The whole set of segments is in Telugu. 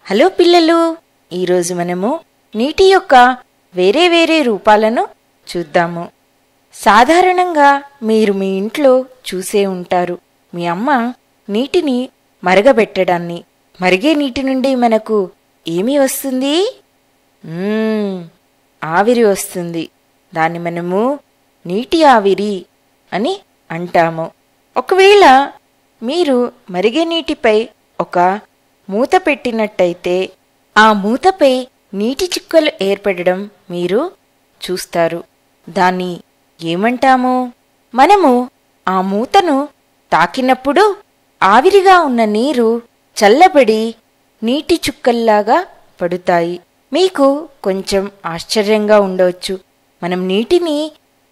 హలో పిల్లలు, ఈరోజు మనము నీటి యొక్క వేరే వేరే రూపాలను చూద్దాము. సాధారణంగా మీరు మీ ఇంట్లో చూసే ఉంటారు, మీ అమ్మ నీటిని మరగబెట్టడాన్ని. మరిగే నీటి నుండి మనకు ఏమి వస్తుంది? ఆవిరి వస్తుంది. దాన్ని మనము నీటి ఆవిరి అని అంటాము. ఒకవేళ మీరు మరిగే నీటిపై ఒక మూత పెట్టినట్టయితే ఆ మూతపై నీటి చుక్కలు ఏర్పడడం మీరు చూస్తారు. దాన్ని ఏమంటాము? మనము ఆ మూతను తాకినప్పుడు ఆవిరిగా ఉన్న నీరు చల్లబడి నీటి చుక్కల్లాగా పడుతాయి. మీకు కొంచెం ఆశ్చర్యంగా ఉండవచ్చు. మనం నీటిని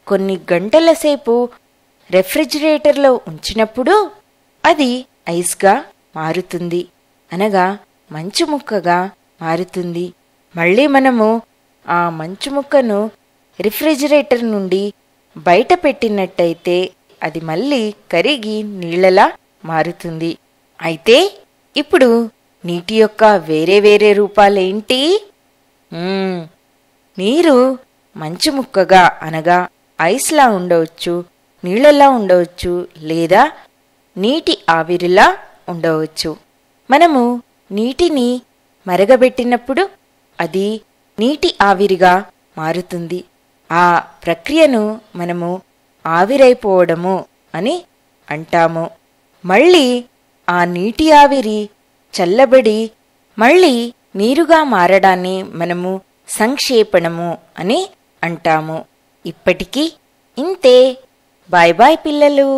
కొన్ని గంటల సేపు రెఫ్రిజిరేటర్లో ఉంచినప్పుడు అది ఐస్గా మారుతుంది, అనగా మంచు ముక్కగా మారుతుంది. మళ్ళీ మనము ఆ మంచు ముక్కను రిఫ్రిజిరేటర్ నుండి బయట పెట్టినట్టయితే అది మళ్ళీ కరిగి నీళ్లలా మారుతుంది. అయితే ఇప్పుడు నీటి యొక్క వేరే వేరే రూపాలేంటి? నీరు మంచు ముక్కగా అనగా ఐస్లా ఉండవచ్చు, నీళ్లలా ఉండవచ్చు, లేదా నీటి ఆవిరిలా ఉండవచ్చు. మనము నీటిని మరగబెట్టినప్పుడు అది నీటి ఆవిరిగా మారుతుంది. ఆ ప్రక్రియను మనము ఆవిరైపోవడము అని అంటాము. మళ్ళీ ఆ నీటి ఆవిరి చల్లబడి మళ్ళీ నీరుగా మారడాన్ని మనము సంక్షేపణము అని అంటాము. ఇప్పటికీ ఇంతే. బాయ్ బాయ్ పిల్లలు.